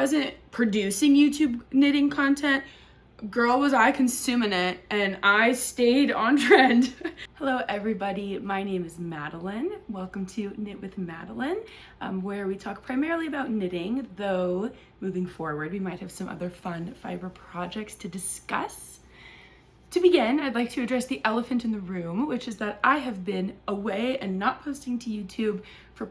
wasn't producing YouTube knitting content, girl, was I consuming it, and I stayed on trend. Hello everybody, my name is Madeline. Welcome to Knit with Madeline, where we talk primarily about knitting, though moving forward we might have some other fun fiber projects to discuss. To begin, I'd like to address the elephant in the room, which is that I have been away and not posting to YouTube for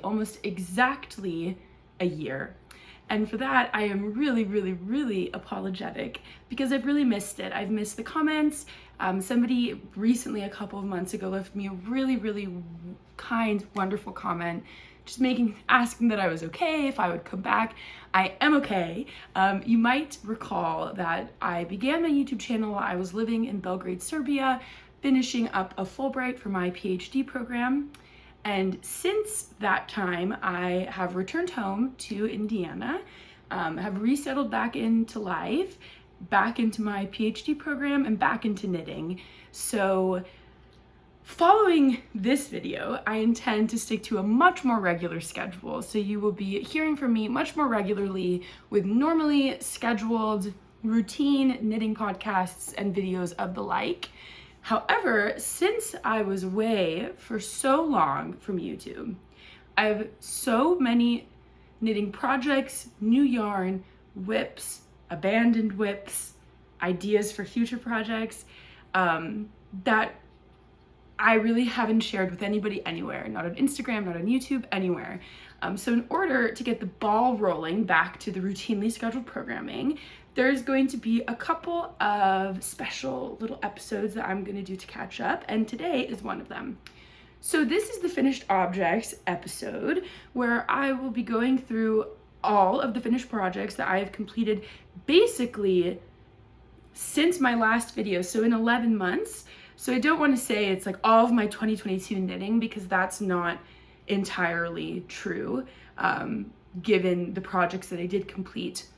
almost exactly a year. And for that, I am really apologetic because I've really missed it. I've missed the comments. Somebody recently, a couple of months ago, left me a really kind, wonderful comment, just asking that I was okay, if I would come back. I am okay. You might recall that I began my YouTube channel while I was living in Belgrade, Serbia, finishing up a Fulbright for my PhD program. And since that time, I have returned home to Indiana, have resettled back into life, back into my PhD program, and back into knitting. So following this video, I intend to stick to a much more regular schedule. So you will be hearing from me much more regularly with normally scheduled routine knitting podcasts and videos of the like. However, since I was away for so long from YouTube, I have so many knitting projects, new yarn, whips, abandoned whips, ideas for future projects that I really haven't shared with anybody anywhere, not on Instagram, not on YouTube, anywhere. So in order to get the ball rolling back to the routinely scheduled programming, there's going to be a couple of special little episodes that I'm going to do to catch up, and today is one of them. So this is the finished objects episode where I will be going through all of the finished projects that I have completed basically since my last video, so in 11 months. So I don't want to say it's like all of my 2022 knitting because that's not entirely true, given the projects that I did complete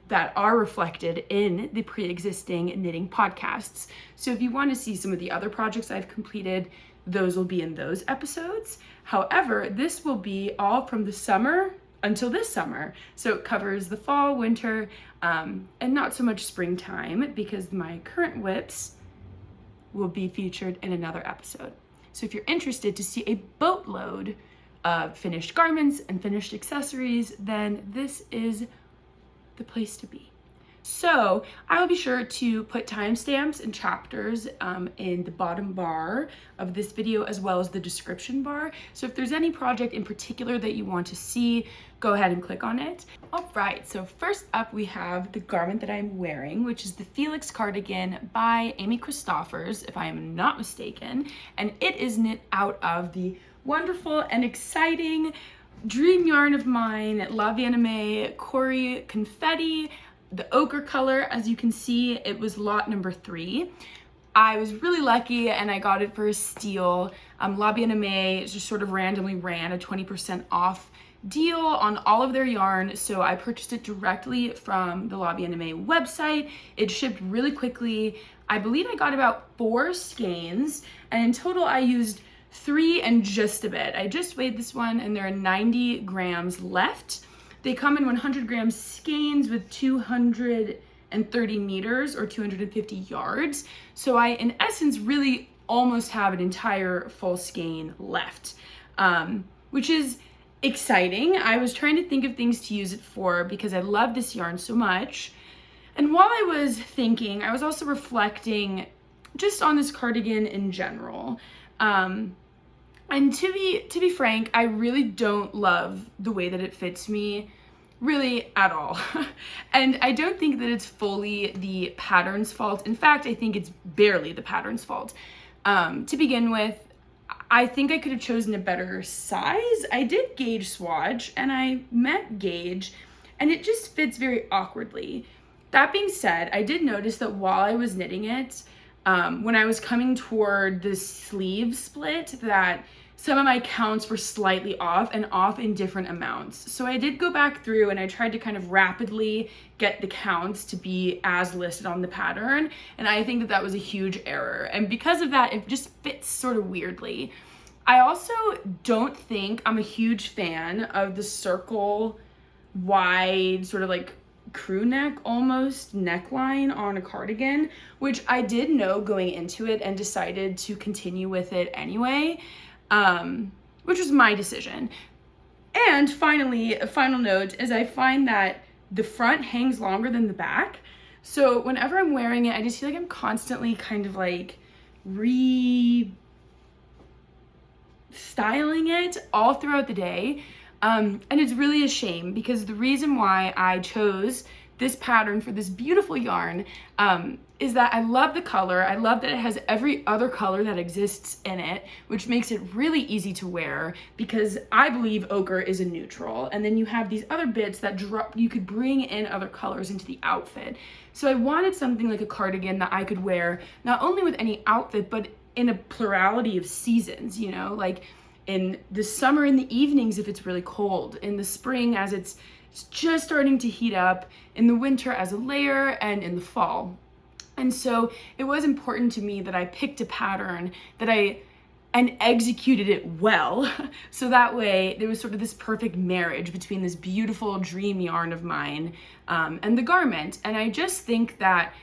that are reflected in the pre-existing knitting podcasts. So if you want to see some of the other projects I've completed, those will be in those episodes. However, this will be all from the summer until this summer. So it covers the fall, winter, and not so much springtime because my current whips will be featured in another episode. So if you're interested to see a boatload of finished garments and finished accessories, then this is the place to be. So I will be sure to put timestamps and chapters in the bottom bar of this video as well as the description bar. So if there's any project in particular that you want to see, go ahead and click on it. All right, so first up we have the garment that I'm wearing, which is the Felix cardigan by Amy Christoffers, if I am not mistaken. And it is knit out of the wonderful and exciting dream yarn of mine, La Vie Cory Confetti, the ochre color. As you can see, it was lot number 3. I was really lucky and I got it for a steal. La Vie just sort of randomly ran a 20% off deal on all of their yarn, so I purchased it directly from the La Vie website. It shipped really quickly. I believe I got about 4 skeins, and in total I used 3 and just a bit. I just weighed this one and there are 90 grams left. They come in 100 gram skeins with 230 meters or 250 yards. So I, in essence, really almost have an entire full skein left, which is exciting. I was trying to think of things to use it for because I love this yarn so much. And while I was thinking, I was also reflecting just on this cardigan in general. And to be frank, I really don't love the way that it fits me, really at all. And I don't think that it's fully the pattern's fault. In fact, I think it's barely the pattern's fault. To begin with, I think I could have chosen a better size. I did gauge swatch and I met gauge, and it just fits very awkwardly. That being said, I did notice that while I was knitting it, when I was coming toward the sleeve split, that some of my counts were slightly off and off in different amounts. So I did go back through and I tried to kind of rapidly get the counts to be as listed on the pattern. And I think that that was a huge error. And because of that, it just fits sort of weirdly. I also don't think I'm a huge fan of the circle wide sort of like crew neck almost neckline on a cardigan, which I did know going into it and decided to continue with it anyway, which was my decision. And finally, a final note is I find that the front hangs longer than the back. So whenever I'm wearing it, I just feel like I'm constantly kind of like re-styling it all throughout the day. And it's really a shame because the reason why I chose this pattern for this beautiful yarn is that I love the color. I love that it has every other color that exists in it, which makes it really easy to wear because I believe ochre is a neutral. And then you have these other bits that you could bring in other colors into the outfit. So I wanted something like a cardigan that I could wear not only with any outfit, but in a plurality of seasons, you know, like in the summer in the evenings if it's really cold, in the spring as it's just starting to heat up, in the winter as a layer, and in the fall. And so it was important to me that I picked a pattern and executed it well. So that way there was sort of this perfect marriage between this beautiful dream yarn of mine and the garment. And I just think that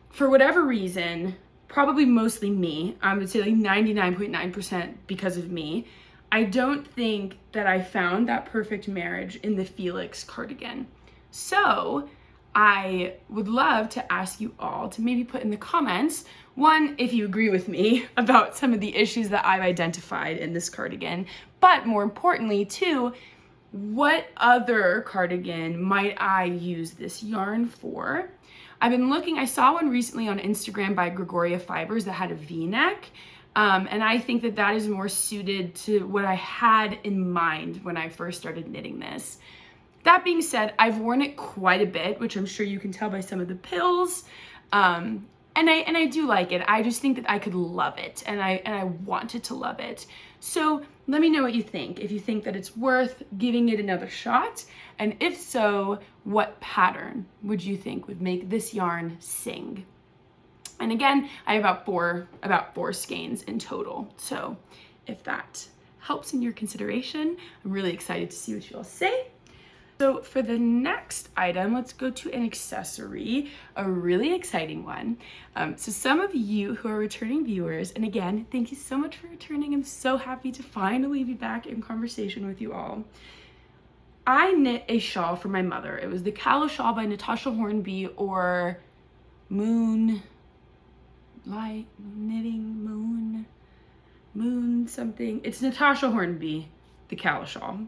for whatever reason, probably mostly me, I would say like 99.9% because of me, I don't think that I found that perfect marriage in the Felix cardigan. So I would love to ask you all to maybe put in the comments, one, if you agree with me about some of the issues that I've identified in this cardigan, but more importantly, two, what other cardigan might I use this yarn for? I've been looking, I saw one recently on Instagram by Gregoria Fibers that had a V-neck. And I think that that is more suited to what I had in mind when I first started knitting this. That being said, I've worn it quite a bit, which I'm sure you can tell by some of the pills. And I do like it. I just think that I could love it, and I wanted to love it. So let me know what you think. If you think that it's worth giving it another shot, and if so, what pattern would you think would make this yarn sing? And again, I have about four skeins in total. So if that helps in your consideration, I'm really excited to see what you all say. So for the next item, let's go to an accessory, a really exciting one. So some of you who are returning viewers, and again, thank you so much for returning. I'm so happy to finally be back in conversation with you all. I knit a shawl for my mother. It was the Calla shawl by Natasha Hornby, or Moon something. It's Natasha Hornby, the Calla shawl.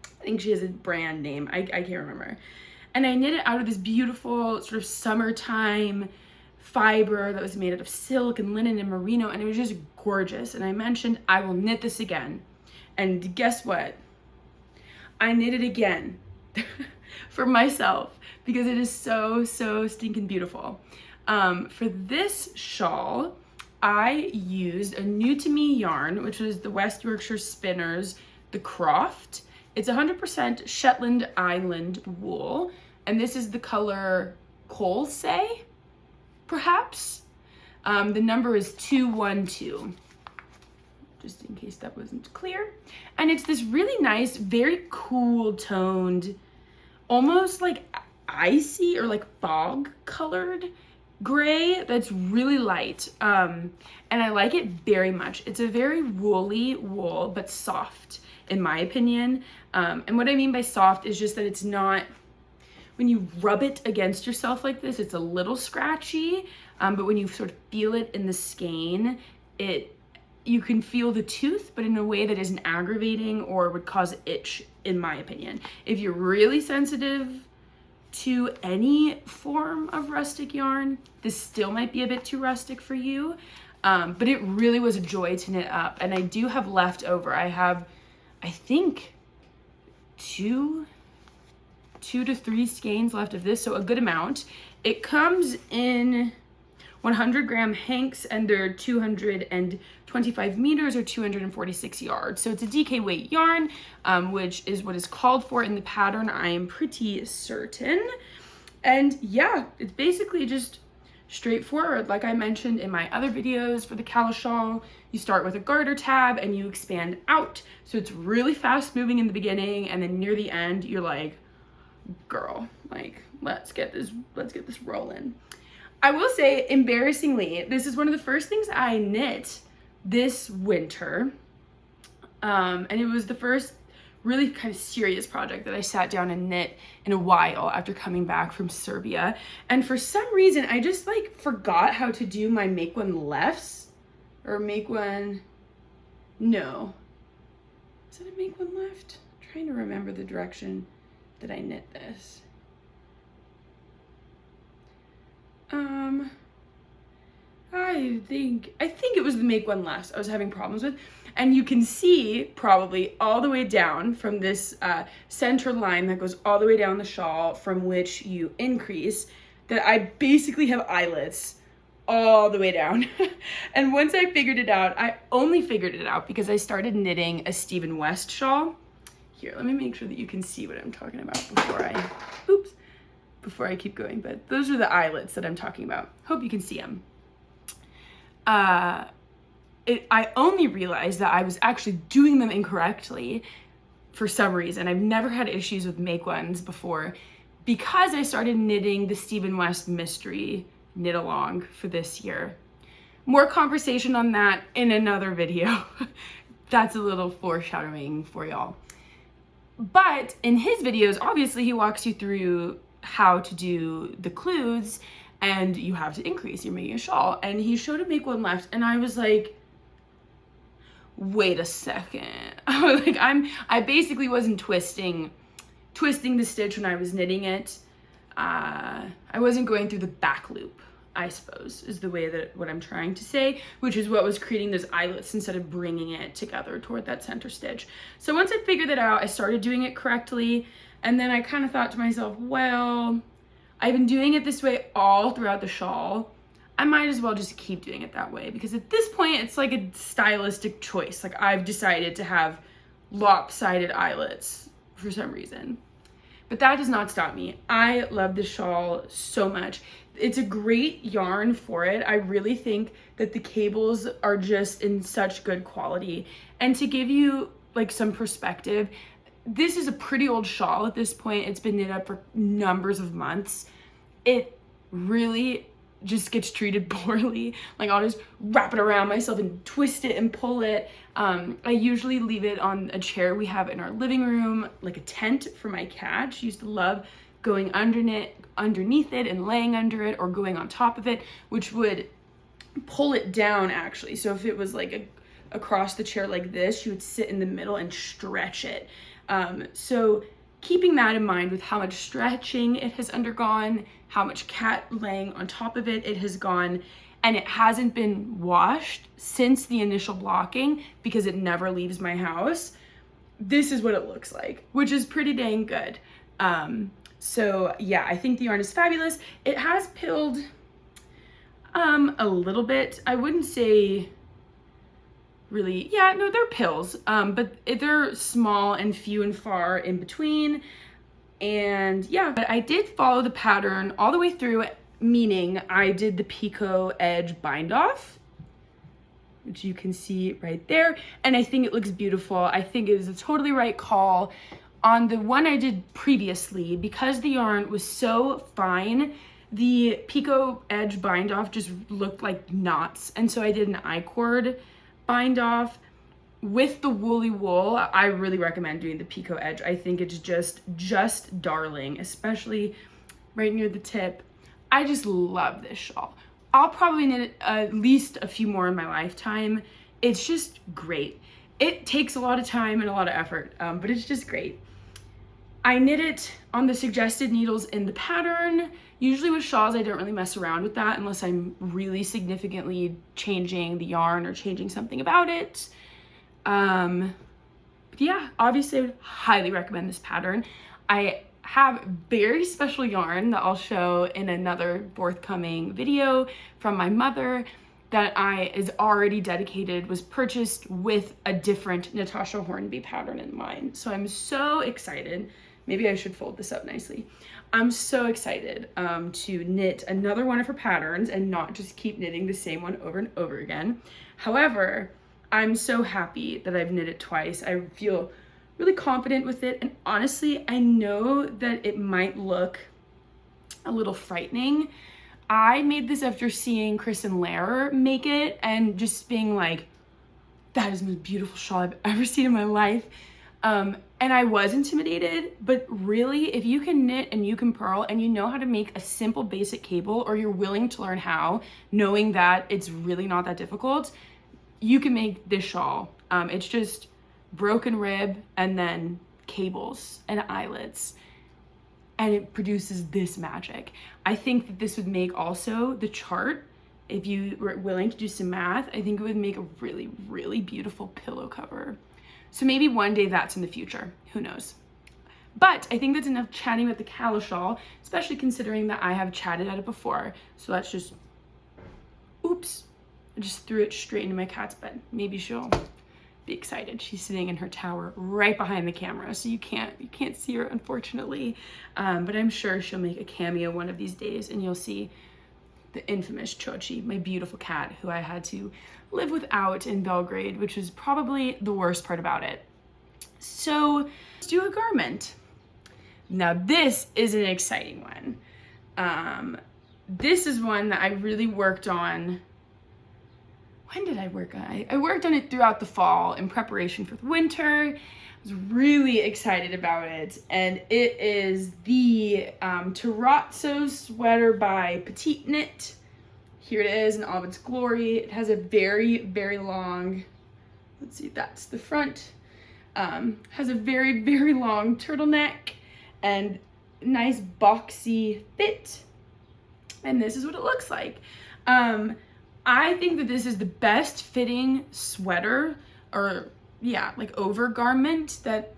I think she has a brand name. I can't remember. And I knit it out of this beautiful sort of summertime fiber that was made out of silk and linen and merino, and it was just gorgeous. And I mentioned I will knit this again. And guess what? I knit it again for myself because it is so stinking beautiful. For this shawl, I used a new to me yarn, which was the West Yorkshire Spinners, the Croft. It's 100% Shetland Island wool, and this is the color Colesay, perhaps. The number is 212, just in case that wasn't clear. And it's this really nice, very cool toned, almost like icy or like fog colored gray that's really light, and I like it very much. It's a very woolly wool, but soft in my opinion. And what I mean by soft is just that it's not, when you rub it against yourself like this, it's a little scratchy, but when you sort of feel it in the skein, you can feel the tooth, but in a way that isn't aggravating or would cause itch, in my opinion. If you're really sensitive to any form of rustic yarn, this still might be a bit too rustic for you, but it really was a joy to knit up. And I do have leftover. I have, I think, two to three skeins left of this, so a good amount. It comes in 100 gram hanks, and they're 225 meters or 246 yards. So it's a DK weight yarn, which is what is called for in the pattern, I am pretty certain. And yeah, it's basically just straightforward. Like I mentioned in my other videos for the Calla shawl, you start with a garter tab and you expand out. So it's really fast moving in the beginning, and then near the end, you're like, girl, like, let's get this rolling. I will say, embarrassingly, this is one of the first things I knit this winter. And it was the first really kind of serious project that I sat down and knit in a while after coming back from Serbia. And for some reason, I just like forgot how to do my make one lefts, or make one, no. Is it a make one left? I'm trying to remember the direction that I knit this. I think it was the make one lefts I was having problems with. And you can see probably all the way down from this center line that goes all the way down the shawl, from which you increase, that I basically have eyelets all the way down. And once I figured it out, I only figured it out because I started knitting a Stephen West shawl. Here, let me make sure that you can see what I'm talking about before I keep going. But those are the eyelets that I'm talking about. Hope you can see them. I only realized that I was actually doing them incorrectly for some reason. I've never had issues with make ones before, because I started knitting the Stephen West Mystery knit along for this year. More conversation on that in another video. That's a little foreshadowing for y'all. But in his videos, obviously he walks you through how to do the clues, and you have to increase, you're making a shawl. And he showed a make one left, and I was like, wait a second. I basically wasn't twisting the stitch when I was knitting it. I wasn't going through the back loop, I suppose, is the way that what I'm trying to say, which is what was creating those eyelets instead of bringing it together toward that center stitch. So once I figured that out, I started doing it correctly. And then I kind of thought to myself, well, I've been doing it this way all throughout the shawl. I might as well just keep doing it that way, because at this point it's like a stylistic choice. Like, I've decided to have lopsided eyelets for some reason. But that does not stop me. I love this shawl so much. It's a great yarn for it. I really think that the cables are just in such good quality. And to give you like some perspective, this is a pretty old shawl at this point. It's been knit up for numbers of months. It really just gets treated poorly. Like, I'll just wrap it around myself and twist it and pull it. I usually leave it on a chair we have in our living room, like a tent for my cat. She used to love going underneath it and laying under it, or going on top of it, which would pull it down actually. So if it was like across the chair like this, she would sit in the middle and stretch it. So keeping that in mind, with how much stretching it has undergone, how much cat laying on top of it has gone, and it hasn't been washed since the initial blocking because it never leaves my house, this is what it looks like, which is pretty dang good. So yeah, I think the yarn is fabulous. It has pilled a little bit. I wouldn't say really, yeah, no, they're pills, but they're small and few and far in between. And yeah, but I did follow the pattern all the way through, meaning I did the picot edge bind off, which you can see right there. And I think it looks beautiful. I think it is a totally right call. On the one I did previously, because the yarn was so fine, the picot edge bind off just looked like knots. And so I did an I-cord bind off with the woolly wool. I really recommend doing the picot edge. I think it's just darling, especially right near the tip. I just love this shawl. I'll probably knit it at least a few more in my lifetime. It's just great. It takes a lot of time and a lot of effort, but it's just great. I knit it on the suggested needles in the pattern. Usually with shawls, I don't really mess around with that unless I'm really significantly changing the yarn or changing something about it. But yeah, obviously I would highly recommend this pattern. I have very special yarn that I'll show in another forthcoming video from my mother that is already dedicated, was purchased with a different Natasha Hornby pattern in mind. So I'm so excited Maybe I should fold this up nicely. I'm so excited to knit another one of her patterns and not just keep knitting the same one over and over again. However, I'm so happy that I've knit it twice. I feel really confident with it, and honestly, I know that it might look a little frightening. I made this after seeing Chris and Lair make it and just being like, that is the most beautiful shawl I've ever seen in my life. And I was intimidated, but really, if you can knit and you can purl and you know how to make a simple basic cable, or you're willing to learn how, knowing that it's really not that difficult, you can make this shawl. It's just broken rib and then cables and eyelets, and it produces this magic. I think that this would make also the chart, if you were willing to do some math, I think it would make a really, really beautiful pillow cover. So maybe one day that's in the future, who knows? But I think that's enough chatting about the Calla shawl, especially considering that I have chatted at it before. So let's just, oops, I just threw it straight into my cat's bed. Maybe she'll be excited. She's sitting in her tower right behind the camera, so you can't see her, unfortunately. But I'm sure she'll make a cameo one of these days, and you'll see the infamous Chochi, my beautiful cat, who I had to live without in Belgrade, which was probably the worst part about it. So let's do a garment. Now this is an exciting one. This is one that I really worked on. When did I work on it? I worked on it throughout the fall in preparation for the winter. I was really excited about it, and it is the Terazzo Sweater by Petite Knit. Here it is in all of its glory. It has a very, very long, let's see, that's the front. Has a very, very long turtleneck and nice boxy fit. And this is what it looks like. I think that this is the best fitting sweater, or yeah, like over garment that,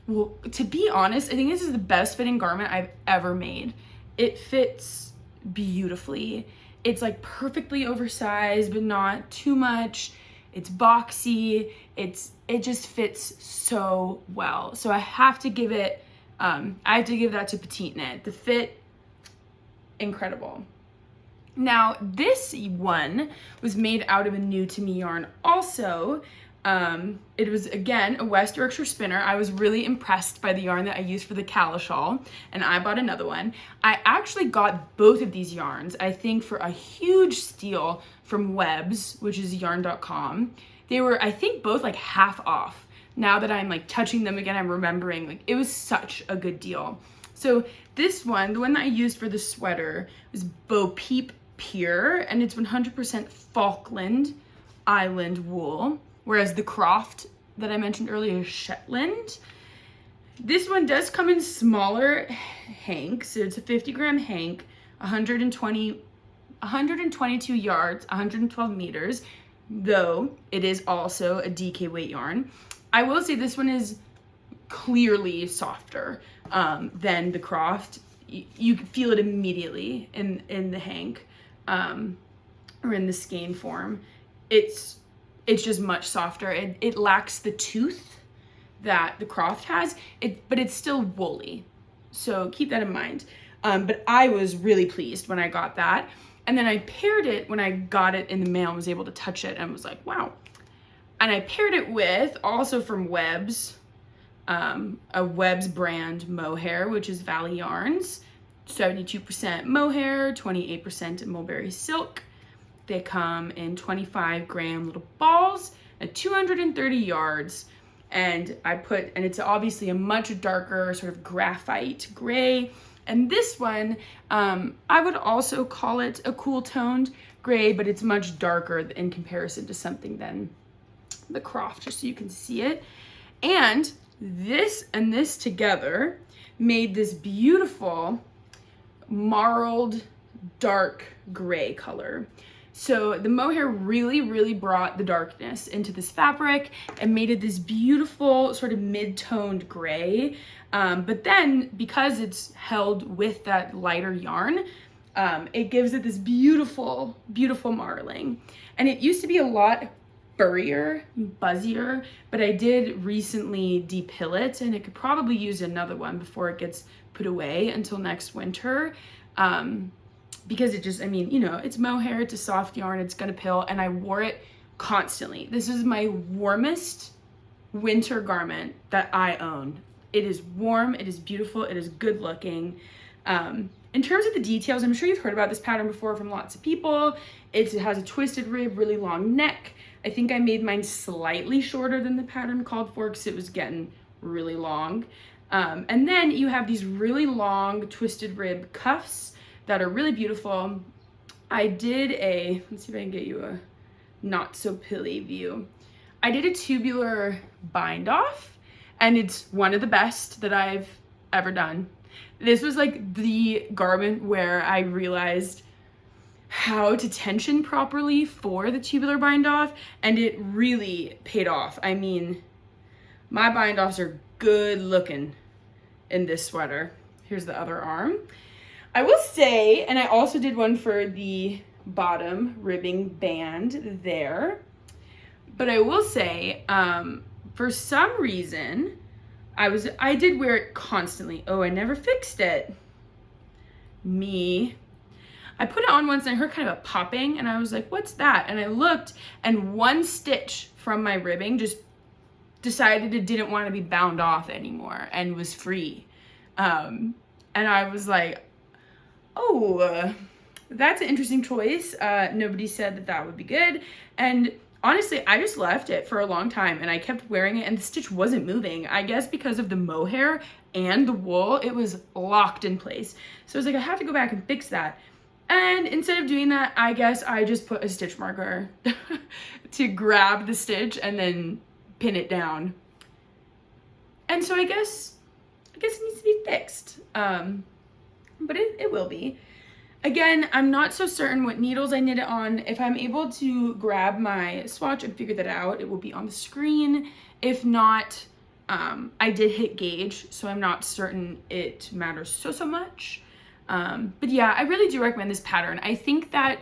well, to be honest, I think this is the best fitting garment I've ever made. It fits beautifully. It's like perfectly oversized, but not too much. It's boxy. It just fits so well. So I have to give it, I have to give that to Petite Knit. The fit, incredible. Now, this one was made out of a new to me yarn also. It was, again, a West Yorkshire spinner. I was really impressed by the yarn that I used for the Calla shawl, and I bought another one. I actually got both of these yarns, I think, for a huge steal from Webs, which is yarn.com. They were, I think, both like half off. Now that I'm like touching them again, I'm remembering, like, it was such a good deal. So this one, the one that I used for the sweater, was Bo Peep Pure, and it's 100% Falkland Island wool, whereas the Croft that I mentioned earlier is Shetland. This one does come in smaller hanks, so it's a 50-gram hank, 122 yards, 112 meters, though it is also a DK weight yarn. I will say this one is clearly softer than the Croft. You can feel it immediately in the hank, or in the skein form. It's just much softer. It lacks the tooth that the Croft has, but it's still woolly. So keep that in mind. But I was really pleased when I got that. And then I paired it when I got it in the mail and was able to touch it and was like, wow. And I paired it with, also from Webs, a Webs brand mohair, which is Valley Yarns. 72% mohair, 28% mulberry silk. They come in 25-gram little balls at 230 yards. And it's obviously a much darker sort of graphite gray. And this one, I would also call it a cool toned gray, but it's much darker in comparison to something than the Croft, just so you can see it. And this together made this beautiful marled dark gray color. So the mohair really, really brought the darkness into this fabric and made it this beautiful sort of mid-toned gray. But then because it's held with that lighter yarn, it gives it this beautiful, beautiful marling. And it used to be a lot buzzier, but I did recently depill it, and it could probably use another one before it gets put away until next winter. Because it just, I mean, you know, it's mohair, it's a soft yarn, it's gonna pill, and I wore it constantly. This is my warmest winter garment that I own. It is warm, it is beautiful, it is good looking. In terms of the details, I'm sure you've heard about this pattern before from lots of people. It has a twisted rib, really long neck. I think I made mine slightly shorter than the pattern called for because it was getting really long. And then you have these really long twisted rib cuffs that are really beautiful. I did let's see if I can get you a not so pilly view. I did a tubular bind off, and it's one of the best that I've ever done. This was like the garment where I realized how to tension properly for the tubular bind off, and it really paid off. I mean, my bind offs are good looking in this sweater. Here's the other arm. I will say, and I also did one for the bottom ribbing band there, but I will say, for some reason, I did wear it constantly. Oh, I never fixed it. I put it on once and I heard kind of a popping, and I was like, what's that? And I looked, and one stitch from my ribbing just decided it didn't want to be bound off anymore and was free. And I was like, oh, that's an interesting choice. Nobody said that would be good. And honestly, I just left it for a long time, and I kept wearing it, and the stitch wasn't moving. I guess because of the mohair and the wool, it was locked in place. So I was like, I have to go back and fix that. And instead of doing that, I guess I just put a stitch marker to grab the stitch and then pin it down. And so I guess it needs to be fixed. But it will be. Again, I'm not so certain what needles I knit it on. If I'm able to grab my swatch and figure that out, it will be on the screen. If not, I did hit gauge, so I'm not certain it matters so much. But yeah, I really do recommend this pattern. I think that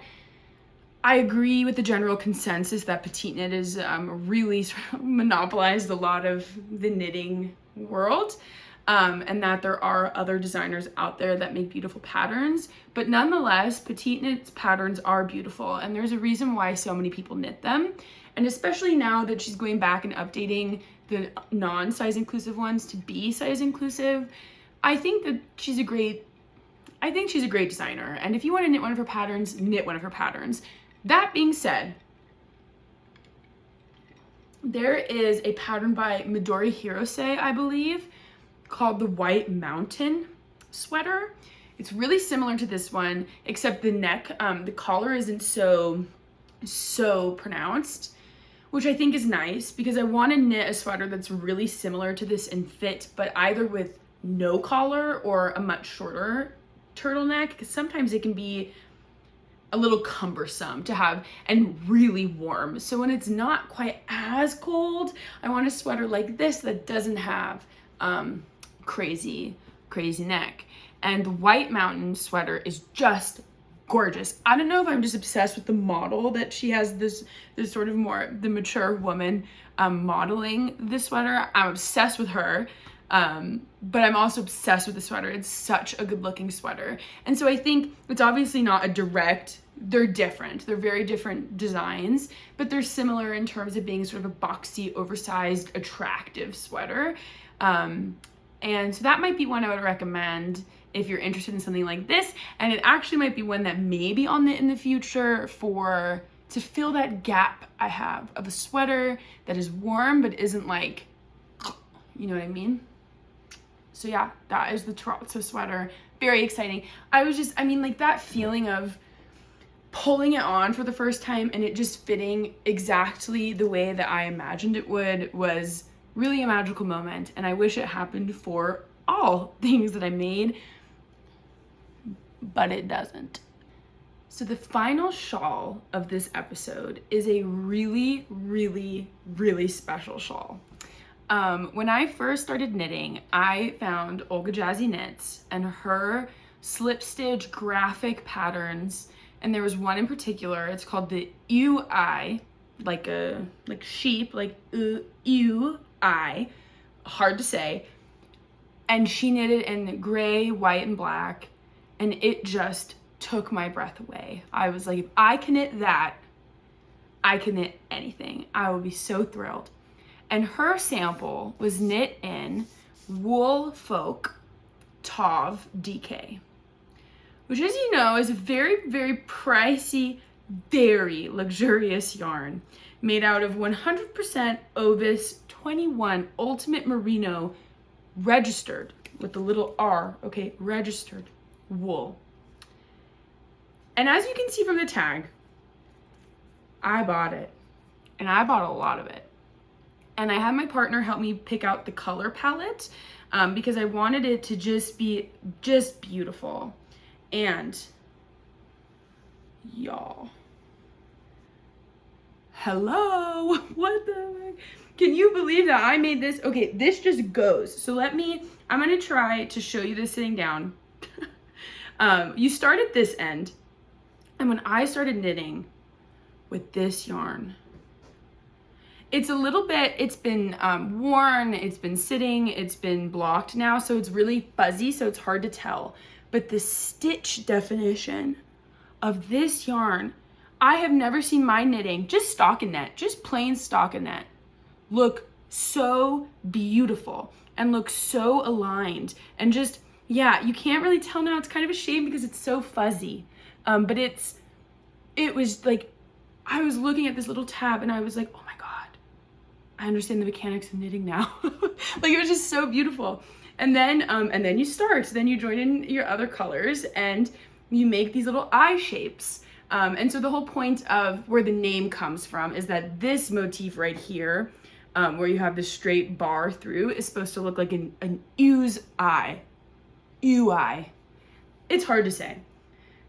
I agree with the general consensus that petite knit is really sort of monopolized a lot of the knitting world. And that there are other designers out there that make beautiful patterns, but nonetheless, petite knit patterns are beautiful, and there's a reason why so many people knit them. And especially now that she's going back and updating the non-size inclusive ones to be size inclusive, I think she's a great designer. And if you want to knit one of her patterns, knit one of her patterns. That being said, there is a pattern by Midori Hirose, I believe, called the White Mountain sweater. It's really similar to this one, except the neck, the collar isn't so pronounced, which I think is nice because I want to knit a sweater that's really similar to this in fit, but either with no collar or a much shorter turtleneck, because sometimes it can be a little cumbersome to have and really warm. So when it's not quite as cold, I want a sweater like this that doesn't have crazy neck. And the White Mountain sweater is just gorgeous. I don't know if I'm just obsessed with the model that she has, this sort of more the mature woman modeling this sweater. I'm obsessed with her, but I'm also obsessed with the sweater. It's such a good looking sweater. And so I think it's obviously not a direct, they're different. They're very different designs, but they're similar in terms of being sort of a boxy, oversized, attractive sweater. And so that might be one I would recommend if you're interested in something like this. And it actually might be one that maybe I'll knit in the future to fill that gap I have of a sweater that is warm but isn't like, you know what I mean? So yeah, that is the Terazzo sweater. Very exciting. Like that feeling of pulling it on for the first time and it just fitting exactly the way that I imagined it would was really a magical moment, and I wish it happened for all things that I made, but it doesn't. So the final shawl of this episode is a really, really, really special shawl. When I first started knitting, I found Olga Jazzy Knits and her slip stitch graphic patterns, and there was one in particular. It's called the EWEYE like sheep, like EWEYE, hard to say. And she knitted in gray, white, and black, and it just took my breath away. I was like, if I can knit that, I can knit anything. I will be so thrilled. And her sample was knit in Wool Folk Tauve DK, which, as you know, is a very, very pricey, very luxurious yarn made out of 100% opus 21 Ultimate Merino registered with the little R, okay, registered wool. And as you can see from the tag, I bought it, and I bought a lot of it. And I had my partner help me pick out the color palette because I wanted it to just be beautiful. And y'all, hello, what the heck? Can you believe that I made this? Okay, this just goes. So I'm gonna try to show you this sitting down. You start at this end, and when I started knitting with this yarn, it's a little bit, it's been worn, it's been sitting, it's been blocked now, so it's really fuzzy, so it's hard to tell. But the stitch definition of this yarn, I have never seen my knitting, just stockinette, just plain stockinette, look so beautiful and look so aligned. And just, yeah, you can't really tell now. It's kind of a shame because it's so fuzzy. But it was like, I was looking at this little tab and I was like, oh my God, I understand the mechanics of knitting now. Like, it was just so beautiful. And then you start, then you join in your other colors and you make these little eye shapes. And so the whole point of where the name comes from is that this motif right here, where you have this straight bar through, is supposed to look like an ewe's eye. Ewe eye. It's hard to say.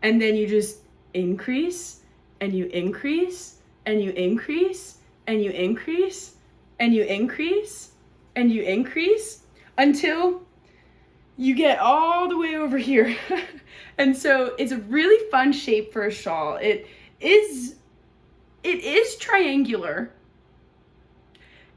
And then you just increase, and you increase, and you increase, and you increase, and you increase, and you increase, until you get all the way over here. And so it's a really fun shape for a shawl. It is triangular.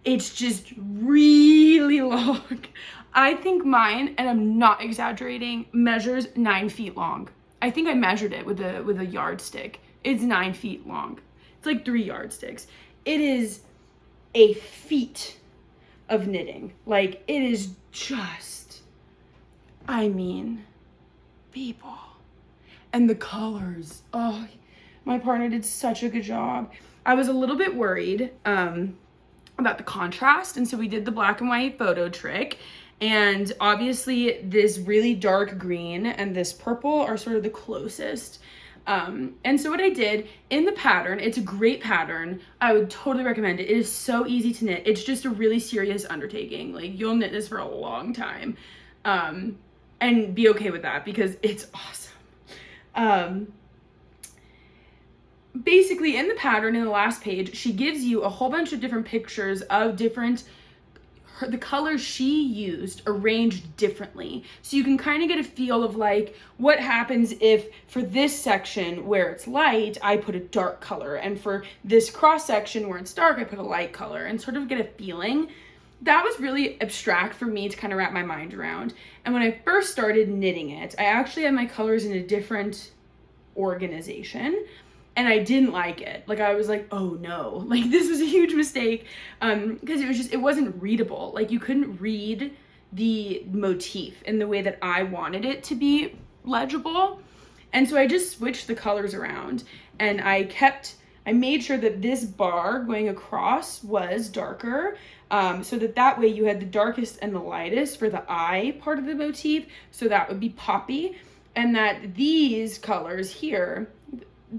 It's just really long. I think mine, and I'm not exaggerating, measures 9 feet long. I think I measured it with a yardstick. It's 9 feet long. It's like 3 yardsticks. It is a feat of knitting. Like, it is just, I mean, people. And the colors, oh, my partner did such a good job. I was a little bit worried about the contrast, and so we did the black and white photo trick. And obviously this really dark green and this purple are sort of the closest. And so what I did in the pattern, it's a great pattern. I would totally recommend it. It is so easy to knit. It's just a really serious undertaking. Like, you'll knit this for a long time. And be okay with that because it's awesome. Basically, in the pattern, in the last page, she gives you a whole bunch of different pictures of the colors she used arranged differently. So you can kind of get a feel of like what happens if for this section where it's light, I put a dark color, and for this cross section where it's dark, I put a light color, and sort of get a feeling. That was really abstract for me to kind of wrap my mind around. And when I first started knitting it, I actually had my colors in a different organization, and I didn't like it. Like, I was like, oh no, like, this was a huge mistake, because it wasn't readable. Like, you couldn't read the motif in the way that I wanted it to be legible. And so I just switched the colors around, and I made sure that this bar going across was darker, so that way you had the darkest and the lightest for the eye part of the motif, so that would be poppy, and that these colors here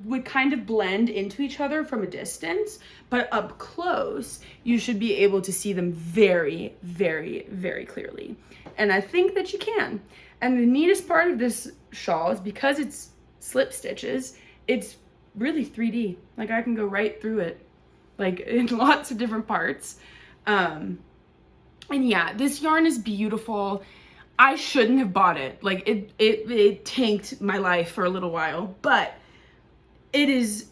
would kind of blend into each other from a distance, but up close, you should be able to see them very, very, very clearly. And I think that you can. And the neatest part of this shawl is because it's slip stitches, it's really 3D. Like, I can go right through it, like, in lots of different parts. And yeah, this yarn is beautiful. I shouldn't have bought it. Like, it tanked my life for a little while, but it is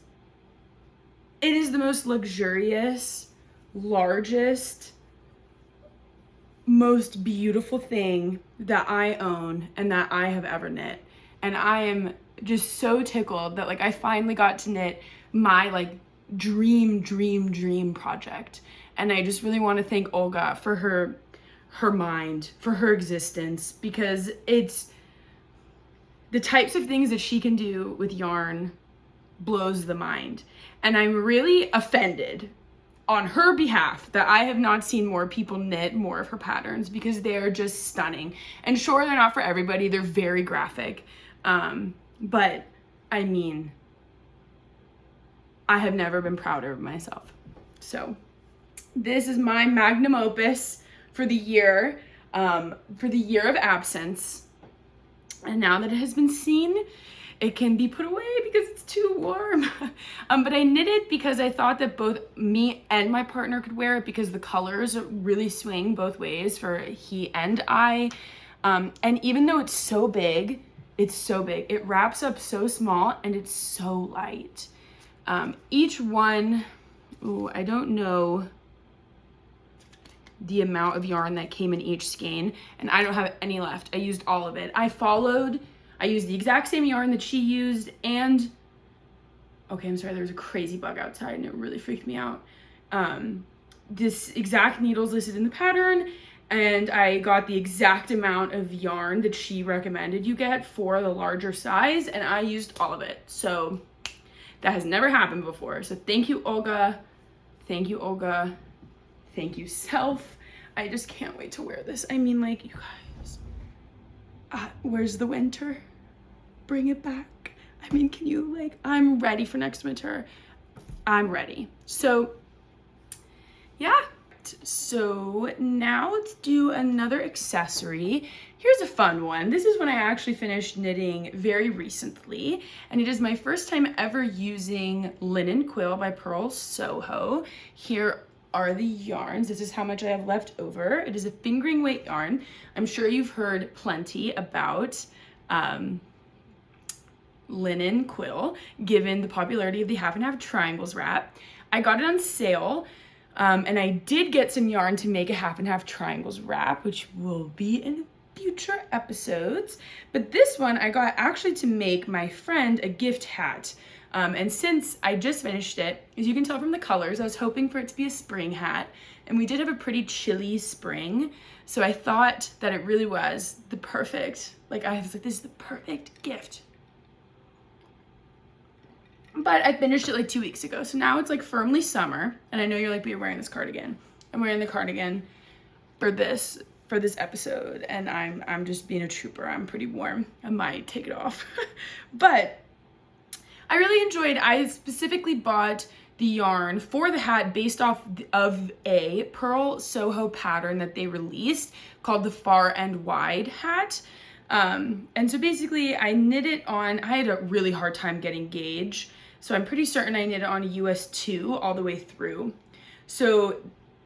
It is the most luxurious, largest, most beautiful thing that I own and that I have ever knit. And I am just so tickled that like I finally got to knit my like dream project. And I just really want to thank Olga for her mind, for her existence, because it's the types of things that she can do with yarn blows the mind. And I'm really offended on her behalf that I have not seen more people knit more of her patterns, because they are just stunning. And sure, they're not for everybody, they're very graphic. But I mean, I have never been prouder of myself. So this is my magnum opus for the year of absence. And now that it has been seen, it can be put away because it's too warm. But I knit it because I thought that both me and my partner could wear it, because the colors really swing both ways for he and I. And even though it's so big, it wraps up so small and it's so light. Each one, I don't know the amount of yarn that came in each skein, and I don't have any left. I used all of it. I used the exact same yarn that she used, and okay, I'm sorry, there was a crazy bug outside and it really freaked me out. This exact needles listed in the pattern, and I got the exact amount of yarn that she recommended you get for the larger size, and I used all of it. So that has never happened before. So thank you, Olga. Thank you, Olga. Thank you, self. I just can't wait to wear this. I mean, like, you guys, where's the winter? Bring it back. I mean, can you, like, I'm ready for next winter. I'm ready. So yeah. So now let's do another accessory. Here's a fun one. This is when I actually finished knitting very recently, and it is my first time ever using linen quill by Purl Soho. Here are the yarns. This is how much I have left over. It is a fingering weight yarn. I'm sure you've heard plenty about linen quill, given the popularity of the half and half triangles wrap. I got it on sale, and I did get some yarn to make a half and half triangles wrap, which will be in future episodes. But this one I got actually to make my friend a gift hat. And since I just finished it, as you can tell from the colors, I was hoping for it to be a spring hat, and we did have a pretty chilly spring, so I thought that it really was the perfect, like I was like, this is the perfect gift. But I finished it like 2 weeks ago, so now it's like firmly summer, and I know you're like, but you're wearing this cardigan. I'm wearing the cardigan for this episode, and I'm just being a trooper. I'm pretty warm. I might take it off. But I really enjoyed, I specifically bought the yarn for the hat based off of a Purl Soho pattern that they released called the Far and Wide hat. And so basically I knit it on, I had a really hard time getting gauge, so I'm pretty certain I knit it on a US 2 all the way through. So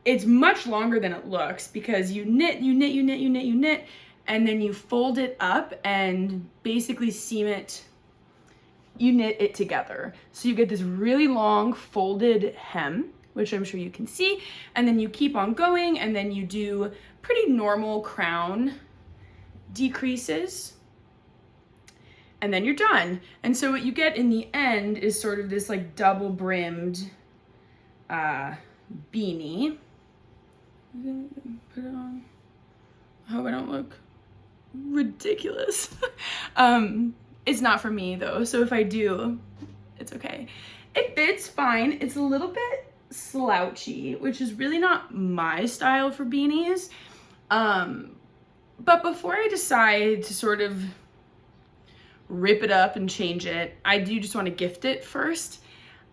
it's much longer than it looks, because you knit, and then you fold it up and basically seam it. You knit it together. So you get this really long folded hem, which I'm sure you can see, and then you keep on going, and then you do pretty normal crown decreases, and then you're done. And so what you get in the end is sort of this like double brimmed beanie. Put it on. I hope I don't look ridiculous. It's not for me though, so if I do, it's okay. It fits fine. It's a little bit slouchy, which is really not my style for beanies. But before I decide to sort of rip it up and change it, I do just want to gift it first.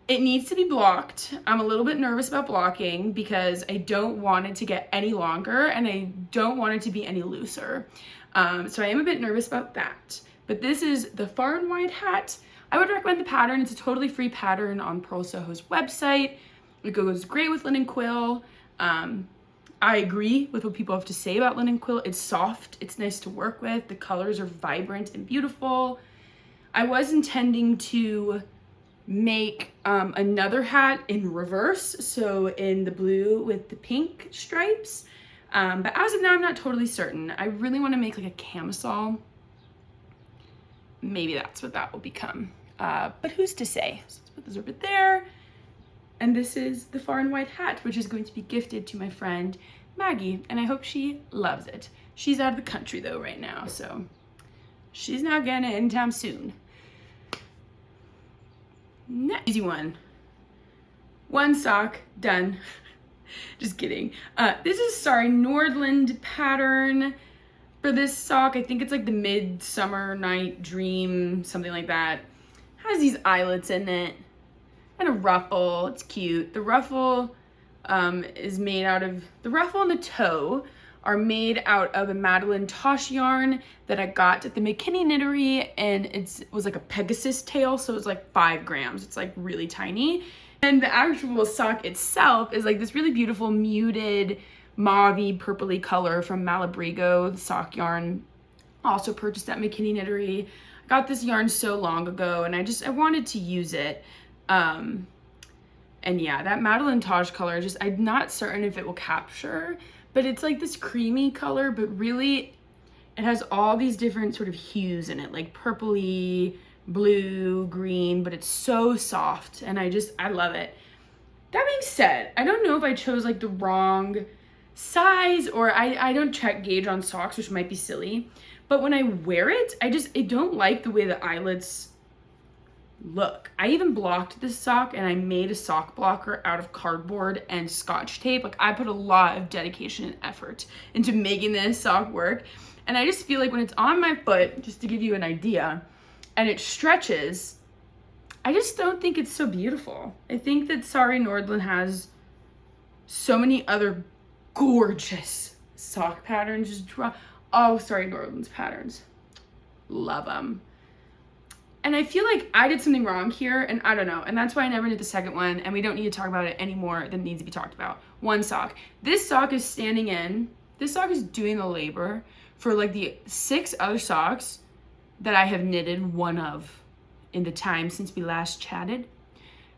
It needs to be blocked. I'm a little bit nervous about blocking because I don't want it to get any longer, and I don't want it to be any looser. So I am a bit nervous about that. But this is the Far and Wide hat. I would recommend the pattern. It's a totally free pattern on Purl Soho's website. It goes great with linen quill. I agree with what people have to say about linen quill. It's soft, it's nice to work with. The colors are vibrant and beautiful. I was intending to make another hat in reverse, so in the blue with the pink stripes. But as of now, I'm not totally certain. I really want to make like a camisole. Maybe that's what that will become. But who's to say? So let's put this over there. And this is the far and wide hat, which is going to be gifted to my friend Maggie, and I hope she loves it. She's out of the country though right now, so she's not getting it anytime soon. Easy one. One sock, done. Just kidding. This is, sorry, Nordland pattern for this sock. I think it's like the Midsummer Night Dream, something like that. Has these eyelets in it and a ruffle. It's cute. The ruffle is made out of, the ruffle and the toe are made out of a Madeline Tosh yarn that I got at the McKinney Knittery, and it was like a Pegasus tail, so it was like 5 grams. It's like really tiny. And the actual sock itself is like this really beautiful muted mauve-y purpley color from Malabrigo, the sock yarn. Also purchased at McKinney Knittery. I got this yarn so long ago, and I wanted to use it. And yeah, that Madeline Tosh color, I'm not certain if it will capture, but it's like this creamy color, but really it has all these different sort of hues in it, like purpley, blue, green, but it's so soft, and I love it. That being said, I don't know if I chose like the wrong size, or I don't check gauge on socks, which might be silly, but when I wear it, I don't like the way the eyelets look. I even blocked this sock, and I made a sock blocker out of cardboard and Scotch tape. Like, I put a lot of dedication and effort into making this sock work, and I just feel like when it's on my foot, just to give you an idea, and it stretches, I just don't think it's so beautiful. I think that Sorry Nordland has so many other gorgeous sock patterns. Oh, Sorry Nordland's patterns. Love them. And I feel like I did something wrong here, and I don't know. And that's why I never did the second one, and we don't need to talk about it any more than needs to be talked about. One sock. This sock is standing in. This sock is doing the labor for like the 6 other socks that I have knitted one of in the time since we last chatted.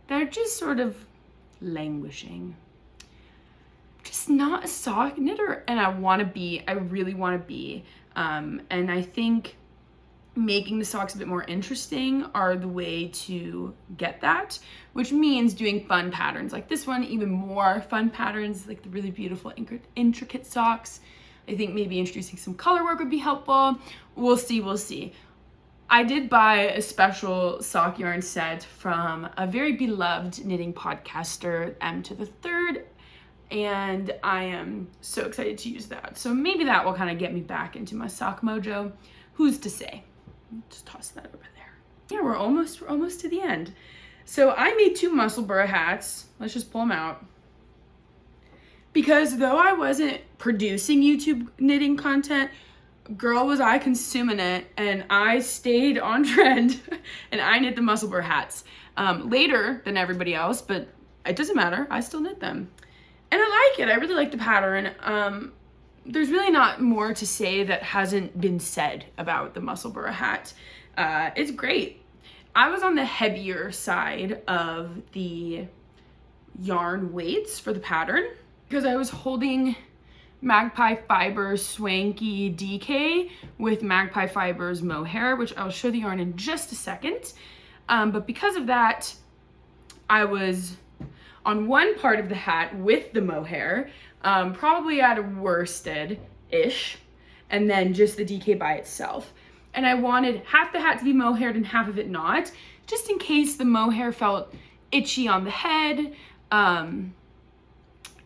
They're just sort of languishing. Just not a sock knitter, and I really want to be. And I think making the socks a bit more interesting are the way to get that, which means doing fun patterns like this one, even more fun patterns like the really beautiful intricate socks. I think maybe introducing some color work would be helpful. We'll see. I did buy a special sock yarn set from a very beloved knitting podcaster, M to the Third, and I am so excited to use that. So maybe that will kind of get me back into my sock mojo. Who's to say? Just toss that over there. Yeah, we're almost to the end. So I made 2 Musselburgh hats. Let's just pull them out. Because though I wasn't producing YouTube knitting content, girl was I consuming it, and I stayed on trend, and I knit the Musselburgh hats. Later than everybody else, but it doesn't matter. I still knit them. And I like it. I really like the pattern. There's really not more to say that hasn't been said about the Musselburgh hat. It's great. I was on the heavier side of the yarn weights for the pattern because I was holding Magpie Fibers Swanky DK with Magpie Fibers mohair, which I'll show the yarn in just a second. But because of that, I was on one part of the hat with the mohair, probably at a worsted-ish, and then just the DK by itself. And I wanted half the hat to be mohaired and half of it not, just in case the mohair felt itchy on the head. And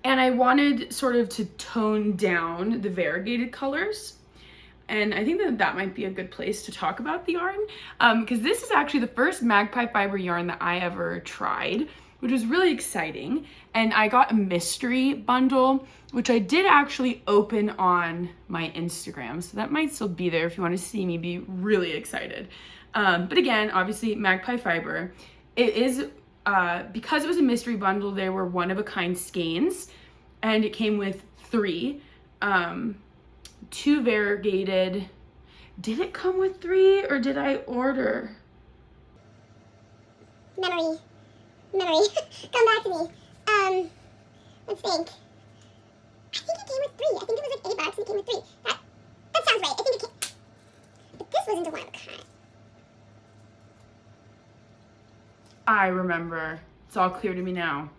I wanted sort of to tone down the variegated colors. And I think that might be a good place to talk about the yarn, because this is actually the first Magpie fiber yarn that I ever tried, which was really exciting. And I got a mystery bundle, which I did actually open on my Instagram. So that might still be there if you want to see me be really excited. But again, obviously Magpie fiber. It is, because it was a mystery bundle, there were one-of-a-kind skeins, and it came with 3. 2 variegated. Did it come with 3 or did I order? memory, come back to me. Let's think. I think it came with 3. I think it was like $8 and it came with 3. That sounds right. I think it came, but this wasn't a one of a kind. I remember. It's all clear to me now.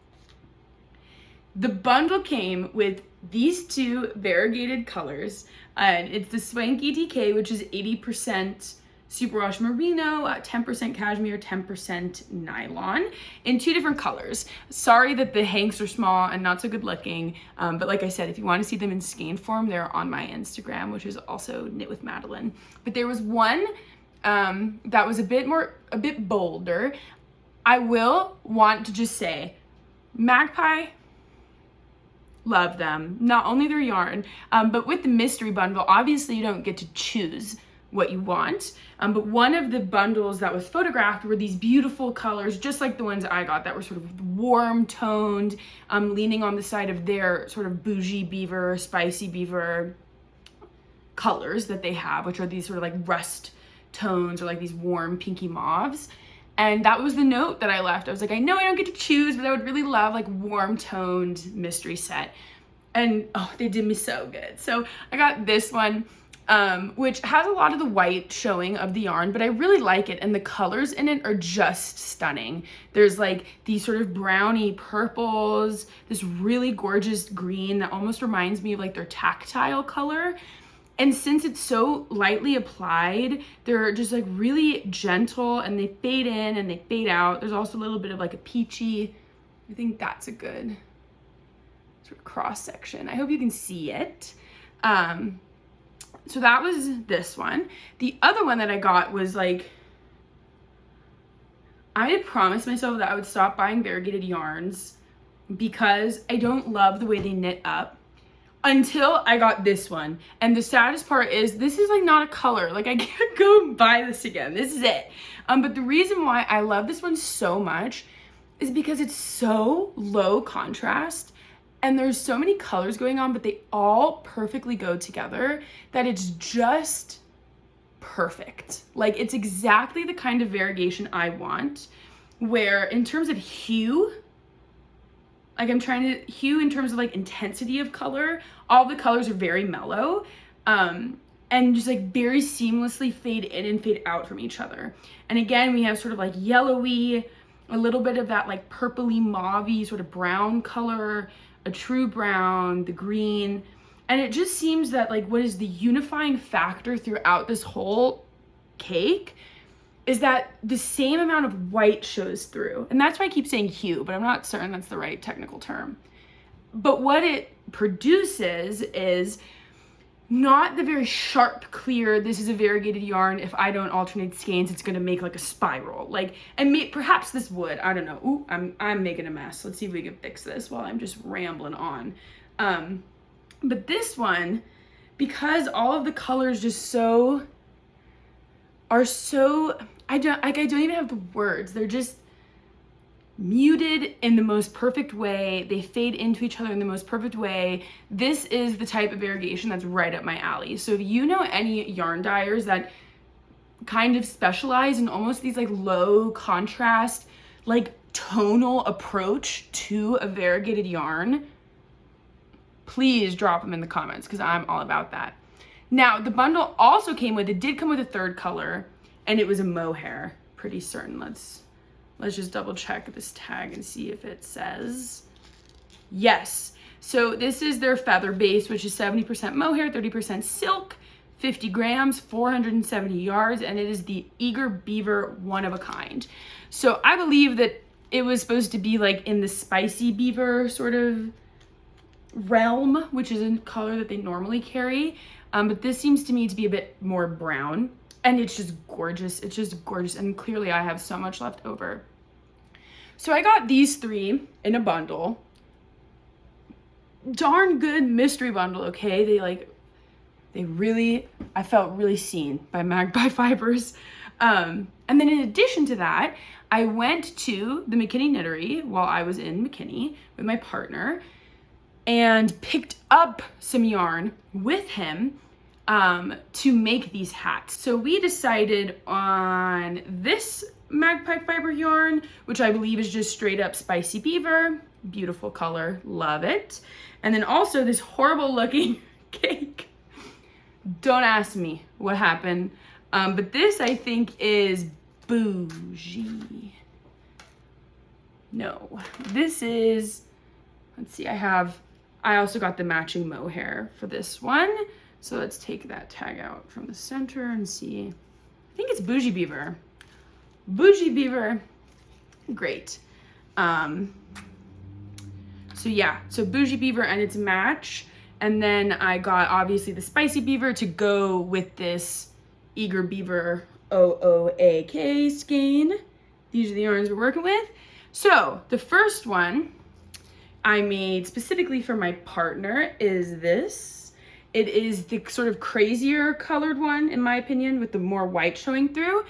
The bundle came with these 2 variegated colors, and it's the Swanky DK, which is 80% superwash merino, 10% cashmere, 10% nylon, in 2 different colors. Sorry that the hanks are small and not so good looking, but like I said, if you want to see them in skein form, they're on my Instagram, which is also Knit with Madeline. But there was one that was a bit bolder. I will want to just say, Magpie, love them. Not only their yarn, but with the mystery bundle, obviously you don't get to choose what you want. But one of the bundles that was photographed were these beautiful colors, just like the ones I got, that were sort of warm toned, leaning on the side of their sort of bougie beaver, spicy beaver colors that they have, which are these sort of like rust tones or like these warm pinky mauves. And that was the note that I left. I was like, I know I don't get to choose, but I would really love like warm toned mystery set. And oh, they did me so good. So I got this one, which has a lot of the white showing of the yarn, but I really like it. And the colors in it are just stunning. There's like these sort of browny purples, this really gorgeous green that almost reminds me of like their tactile color. And since it's so lightly applied, they're just like really gentle and they fade in and they fade out. There's also a little bit of like a peachy, I think that's a good sort of cross section. I hope you can see it. So that was this one. The other one that I got was like, I had promised myself that I would stop buying variegated yarns because I don't love the way they knit up. Until I got this one. And the saddest part is this is like not a color. Like I can't go buy this again. This is it. But the reason why I love this one so much is because it's so low contrast and there's so many colors going on, but they all perfectly go together that it's just perfect. Like it's exactly the kind of variegation I want, where in terms of hue, like I'm trying to hue in terms of like intensity of color, all the colors are very mellow, and just like very seamlessly fade in and fade out from each other. And again, we have sort of like yellowy, a little bit of that like purpley mauve-y sort of brown color, a true brown, the green. And it just seems that like what is the unifying factor throughout this whole cake is that the same amount of white shows through. And that's why I keep saying hue, but I'm not certain that's the right technical term. But what it produces is not the very sharp, clear, this is a variegated yarn. If I don't alternate skeins, it's gonna make like a spiral. Like, and perhaps this would, I don't know. Ooh, I'm making a mess. Let's see if we can fix this while I'm just rambling on. But this one, because all of the colors just are so, I don't even have the words. They're just muted in the most perfect way. They fade into each other in the most perfect way. This is the type of variegation that's right up my alley. So if you know any yarn dyers that kind of specialize in almost these like low contrast, like tonal approach to a variegated yarn, please drop them in the comments because I'm all about that. Now, the bundle also it did come with a third color, and it was a mohair, pretty certain. Let's just double check this tag and see if it says. Yes. So this is their feather base, which is 70% mohair, 30% silk, 50 grams, 470 yards, and it is the Eager Beaver one of a kind. So I believe that it was supposed to be like in the spicy beaver sort of realm, which is a color that they normally carry. But this seems to me to be a bit more brown, and it's just gorgeous. It's just gorgeous, and clearly I have so much left over. So I got these 3 in a bundle. Darn good mystery bundle, okay? I felt really seen by Magpie Fibers. And then in addition to that, I went to the McKinney Knittery while I was in McKinney with my partner and picked up some yarn with him. to make these hats. So we decided on this magpie fiber yarn, which I believe is just straight up spicy beaver. Beautiful color, love it. And then also this horrible looking cake. Don't ask me what happened. But this I think is bougie. No, this is, let's see, I also got the matching mohair for this one. So let's take that tag out from the center and see. I think it's bougie beaver. Bougie beaver, great. So yeah, so bougie beaver and its match. And then I got obviously the spicy beaver to go with this eager beaver OOAK skein. These are the yarns we're working with. So the first one I made specifically for my partner is this. It is the sort of crazier colored one, in my opinion, with the more white showing through,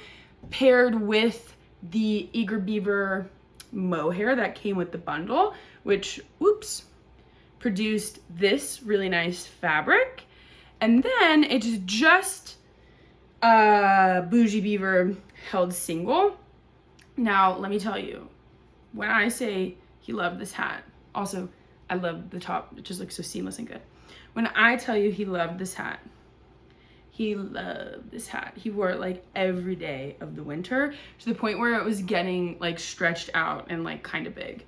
paired with the eager beaver mohair that came with the bundle, which, oops, produced this really nice fabric. And then it's just bougie beaver held single. Now, let me tell you, when I say he loved this hat, also, I love the top, it just looks so seamless and good. When I tell you he loved this hat, he loved this hat. He wore it like every day of the winter to the point where it was getting like stretched out and like kind of big.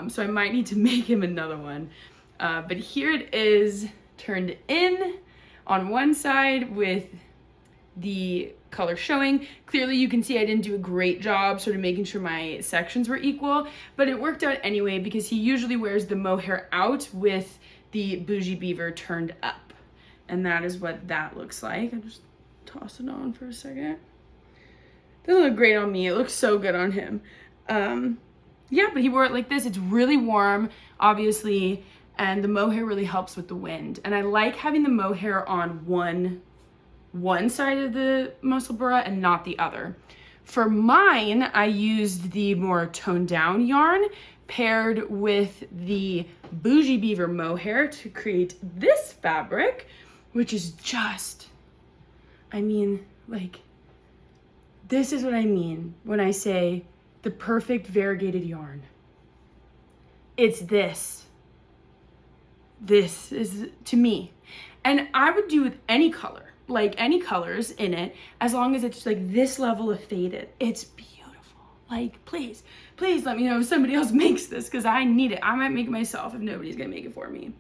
So I might need to make him another one. But here it is turned in on one side with the color showing. Clearly you can see I didn't do a great job sort of making sure my sections were equal, but it worked out anyway because he usually wears the mohair out with the bougie beaver turned up. And that is what that looks like. I just toss it on for a second. Doesn't look great on me. It looks so good on him. Yeah, but he wore it like this. It's really warm, obviously, and the mohair really helps with the wind. And I like having the mohair on one side of the Musselburgh and not the other. For mine, I used the more toned down yarn paired with the bougie beaver mohair to create this fabric, which is just, I mean, like, this is what I mean when I say the perfect variegated yarn. It's this. This is, to me. And I would do with any color, like any colors in it, as long as it's like this level of faded. It's beautiful. Like, please let me know if somebody else makes this because I need it. I might make it myself if nobody's gonna make it for me.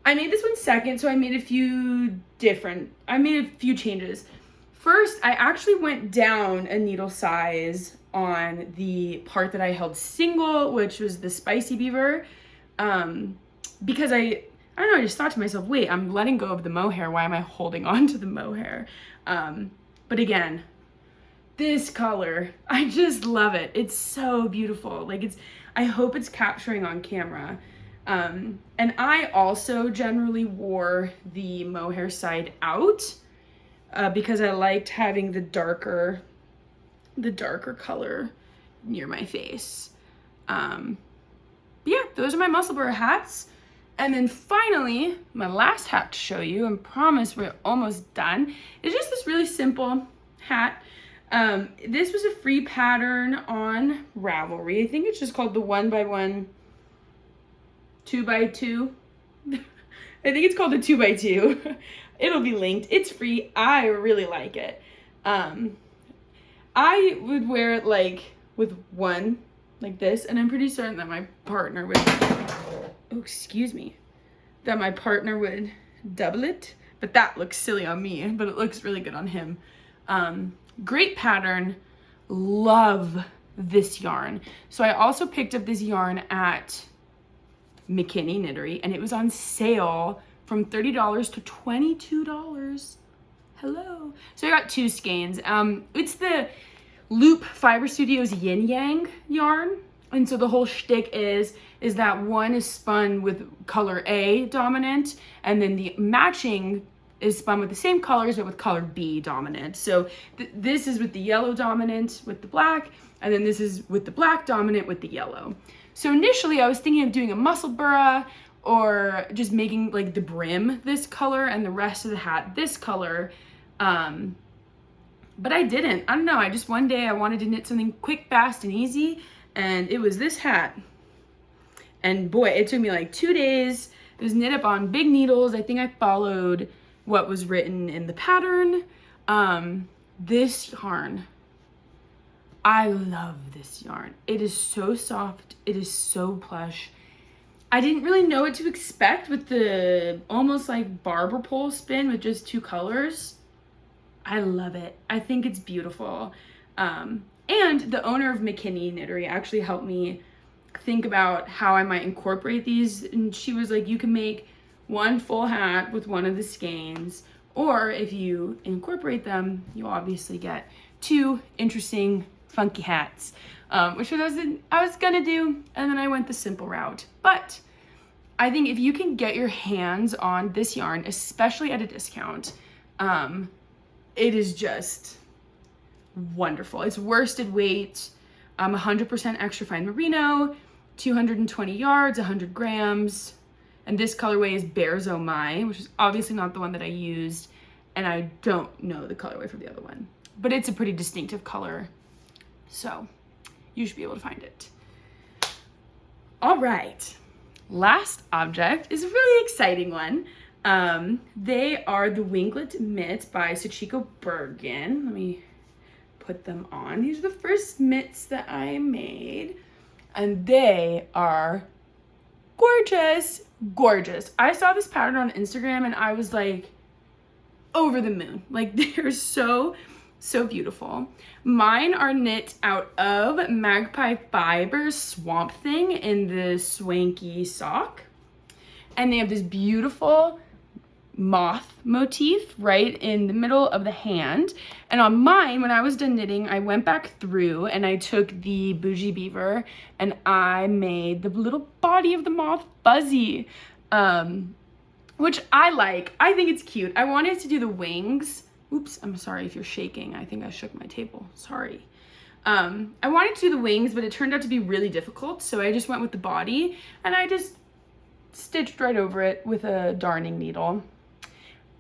I made this one second, so I made a few changes. First, I actually went down a needle size on the part that I held single, which was the spicy beaver, because I don't know, I just thought to myself, wait, I'm letting go of the mohair. Why am I holding on to the mohair? But again, this color, I just love it. It's so beautiful. Like I hope it's capturing on camera. And I also generally wore the mohair side out because I liked having the darker color near my face. Yeah, those are my Musselburgh hats. And then finally, my last hat to show you, and promise we're almost done, is just this really simple hat. This was a free pattern on Ravelry. I think it's just called the 1x1 2x2. I think it's called the 2x2. It'll be linked. It's free. I really like it. I would wear it like with one like this, and I'm pretty certain that my partner would, oh, excuse me, that my partner would double it, but that looks silly on me, but it looks really good on him. Great pattern. Love this yarn. So I also picked up this yarn at McKinney Knittery, and it was on sale from $30 to $22. Hello. So I got two skeins. It's the Loop Fiber Studios Yin Yang yarn. And so the whole shtick is that one is spun with color A dominant, and then the matching is spun with the same colors but with color B dominant. So this is with the yellow dominant with the black, and then this is with the black dominant with the yellow. So initially I was thinking of doing a Musselburgh or just making like the brim this color and the rest of the hat this color. But I didn't. I don't know. I just one day I wanted to knit something quick, fast, and easy, and it was this hat. And boy, it took me like 2 days. It was knit up on big needles. I think I followed what was written in the pattern. This yarn, I love this yarn. It is so soft. It is so plush. I didn't really know what to expect with the almost like barber pole spin with just 2 colors. I love it. I think it's beautiful. And the owner of McKinney Knittery actually helped me think about how I might incorporate these. And she was like, you can make one full hat with one of the skeins, or if you incorporate them, you obviously get 2 interesting, funky hats, which I was gonna do, and then I went the simple route. But I think if you can get your hands on this yarn, especially at a discount, it is just wonderful. It's worsted weight, 100% extra fine merino, 220 yards, 100 grams. And this colorway is Bear's Oh My, which is obviously not the one that I used. And I don't know the colorway for the other one, but it's a pretty distinctive color. So you should be able to find it. All right, last object is a really exciting one. They are the Winglet mitts by Sachiko Bergen. Let me put them on. These are the first mitts that I made, and they are gorgeous, gorgeous. I saw this pattern on Instagram and I was like over the moon. Like, they're so beautiful. Mine are knit out of Magpie Fibers Swamp Thing in the swanky sock, and they have this beautiful moth motif right in the middle of the hand. And on mine, when I was done knitting, I went back through and I took the Bougie Beaver and I made the little body of the moth fuzzy, which I like. I think it's cute. I wanted to do the wings. Oops, I'm sorry if you're shaking. I think I shook my table. Sorry. I wanted to do the wings, but it turned out to be really difficult, so I just went with the body and I just stitched right over it with a darning needle.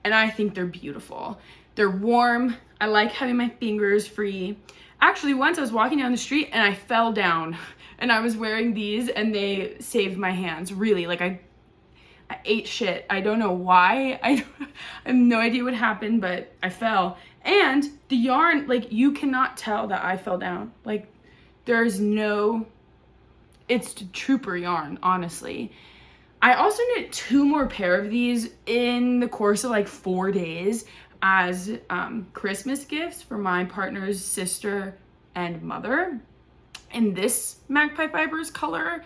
And I think they're beautiful. They're warm. I like having my fingers free. Actually, once I was walking down the street and I fell down and I was wearing these and they saved my hands. Really, like I ate shit. I don't know why. I have no idea what happened, but I fell. And the yarn, like, you cannot tell that I fell down. Like, there's no, it's trooper yarn, honestly. I also knit 2 more pair of these in the course of like 4 days as Christmas gifts for my partner's sister and mother in this Magpie Fibers color,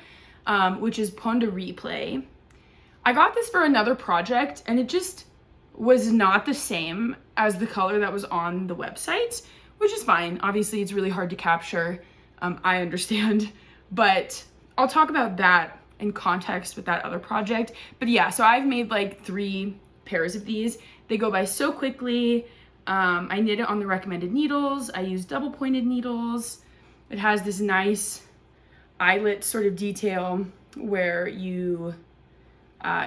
which is Pont de Replay. I got this for another project and it just was not the same as the color that was on the website, which is fine. Obviously, it's really hard to capture. I understand, but I'll talk about that in context with that other project. But yeah, so I've made like 3 pairs of these. They go by so quickly. I knit it on the recommended needles. I use double pointed needles. It has this nice eyelet sort of detail where you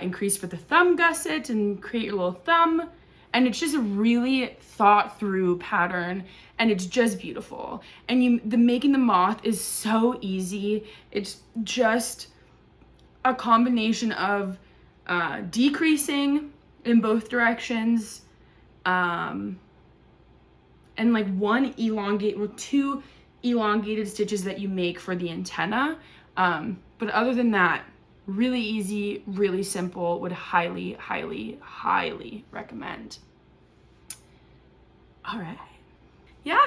increase for the thumb gusset and create your little thumb. And it's just a really thought through pattern and it's just beautiful. And making the moth is so easy. It's just a combination of decreasing in both directions and like 2 elongated stitches that you make for the antenna. But other than that, really easy, really simple, would highly, highly, highly recommend. All right. Yeah,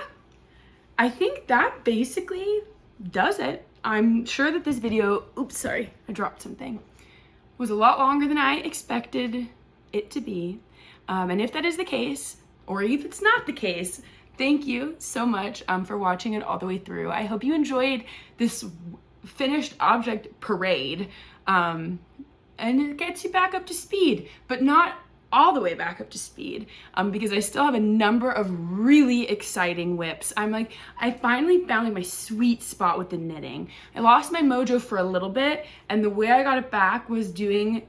I think that basically does it. I'm sure that this video, oops, sorry, I dropped something, was a lot longer than I expected it to be. And if that is the case, or if it's not the case, thank you so much for watching it all the way through. I hope you enjoyed this finished object parade. And it gets you back up to speed, but not all the way back up to speed, because I still have a number of really exciting whips. I finally found like my sweet spot with the knitting. I lost my mojo for a little bit, and the way I got it back was doing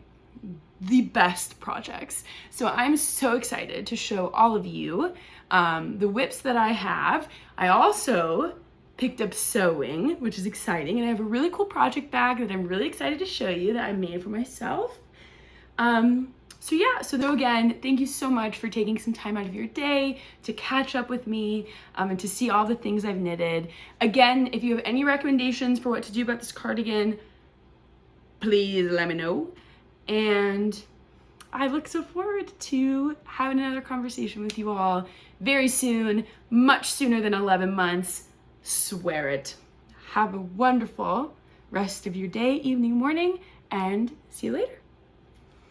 the best projects. So I'm so excited to show all of you the whips that I have. I also picked up sewing, which is exciting, and I have a really cool project bag that I'm really excited to show you that I made for myself. So yeah, so though again, thank you so much for taking some time out of your day to catch up with me and to see all the things I've knitted. Again, if you have any recommendations for what to do about this cardigan, please let me know. And I look so forward to having another conversation with you all very soon, much sooner than 11 months. Swear it. Have a wonderful rest of your day, evening, morning, and see you later.